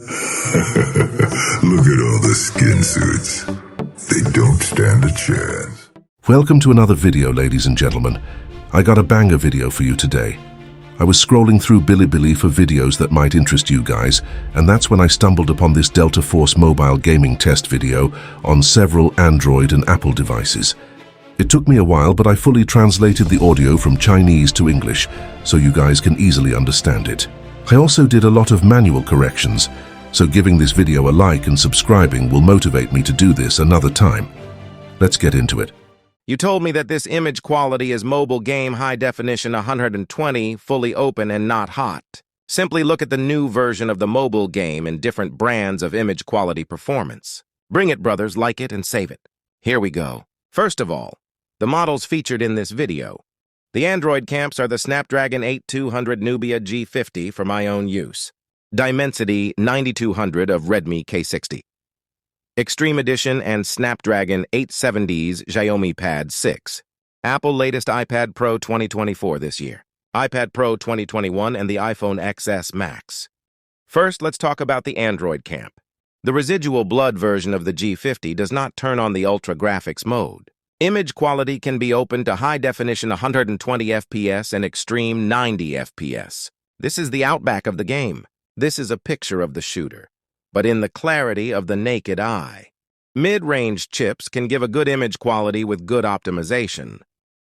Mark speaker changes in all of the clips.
Speaker 1: Look at all the skin suits. They don't stand a chance.
Speaker 2: Welcome to another video, ladies and gentlemen. I got a banger video for you today. I was scrolling through Bilibili for videos that might interest you guys, and that's when I stumbled upon this Delta Force mobile gaming test video on several Android and Apple devices. It took me a while, but I fully translated the audio from Chinese to English, so you guys can easily understand it. I also did a lot of manual corrections, so giving this video a like and subscribing will motivate me to do this another time. Let's get into it.
Speaker 3: You told me that this image quality is mobile game high definition 120, fully open and not hot. Simply look at the new version of the mobile game and different brands of image quality performance. Bring it, brothers, like it and save it. Here we go. First of all, the models featured in this video. The Android camps are the Snapdragon 8200 Nubia G50 for my own use, Dimensity 9200 of Redmi K60, Extreme Edition and Snapdragon 870's Xiaomi Pad 6, Apple latest iPad Pro 2024 this year, iPad Pro 2021 and the iPhone XS Max. First, let's talk about the Android camp. The residual blood version of the G50 does not turn on the ultra graphics mode. Image quality can be opened to high definition 120 FPS and extreme 90 FPS. This is the outback of the game. This is a picture of the shooter, but in the clarity of the naked eye. Mid-range chips can give a good image quality with good optimization,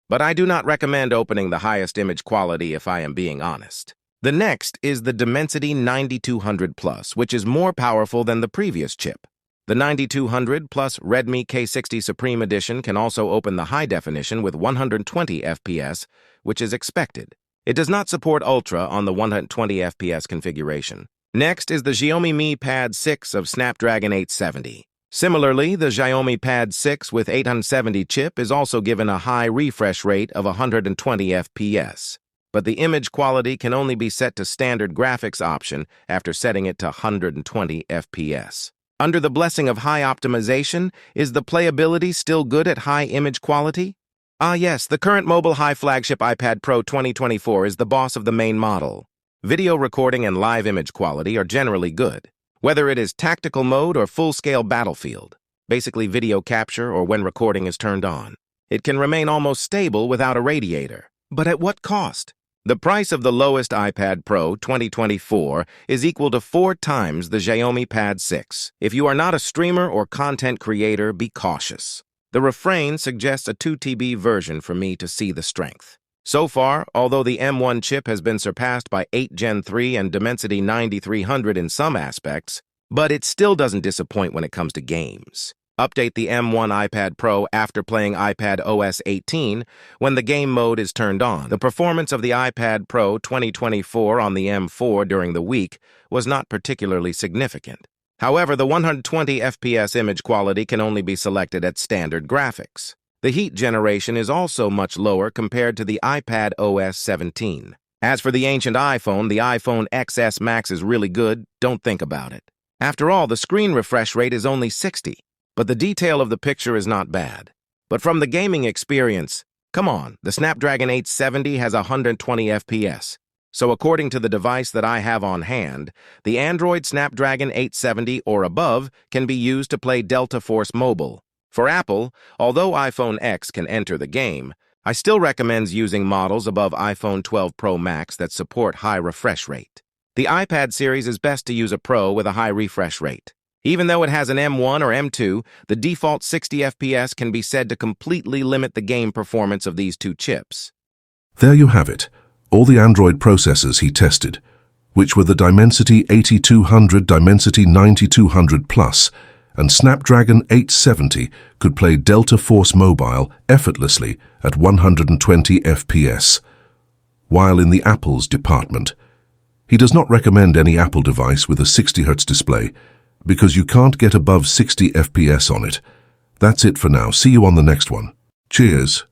Speaker 3: but I do not recommend opening the highest image quality if I am being honest. The next is the Dimensity 9200 Plus, which is more powerful than the previous chip. The 9200 plus Redmi K60 Supreme Edition can also open the high definition with 120 FPS, which is expected. It does not support Ultra on the 120 FPS configuration. Next is the Xiaomi Mi Pad 6 of Snapdragon 870. Similarly, the Xiaomi Pad 6 with 870 chip is also given a high refresh rate of 120 FPS. But the image quality can only be set to standard graphics option after setting it to 120 FPS. Under the blessing of high optimization, is the playability still good at high image quality? Ah yes, the current mobile high flagship iPad Pro 2024 is the boss of the main model. Video recording and live image quality are generally good, whether it is tactical mode or full-scale battlefield, basically video capture or when recording is turned on. It can remain almost stable without a radiator. But at what cost? The price of the lowest iPad Pro 2024 is equal to 4 times the Xiaomi Pad 6. If you are not a streamer or content creator, be cautious. The refrain suggests a 2 TB version for me to see the strength. So far, although the M1 chip has been surpassed by 8 Gen 3 and Dimensity 9300 in some aspects, but it still doesn't disappoint when it comes to games. Update the M1 iPad Pro after playing iPad OS 18 when the game mode is turned on. The performance of the iPad Pro 2024 on the M4 during the week was not particularly significant. However, the 120 FPS image quality can only be selected at standard graphics. The heat generation is also much lower compared to the iPad OS 17. As for the ancient iPhone, the iPhone XS Max is really good, don't think about it. After all, the screen refresh rate is only 60. But the detail of the picture is not bad. But from the gaming experience, come on, the Snapdragon 870 has 120 FPS. So according to the device that I have on hand, the Android Snapdragon 870 or above can be used to play Delta Force Mobile. For Apple, although iPhone X can enter the game, I still recommend using models above iPhone 12 Pro Max that support high refresh rate. The iPad series is best to use a Pro with a high refresh rate. Even though it has an M1 or M2, the default 60 FPS can be said to completely limit the game performance of these two chips.
Speaker 2: There you have it, all the Android processors he tested, which were the Dimensity 8200, Dimensity 9200 Plus, and Snapdragon 870 could play Delta Force Mobile effortlessly at 120 FPS. While in the Apple's department, he does not recommend any Apple device with a 60Hz display, because you can't get above 60 FPS on it. That's it for now. See you on the next one. Cheers.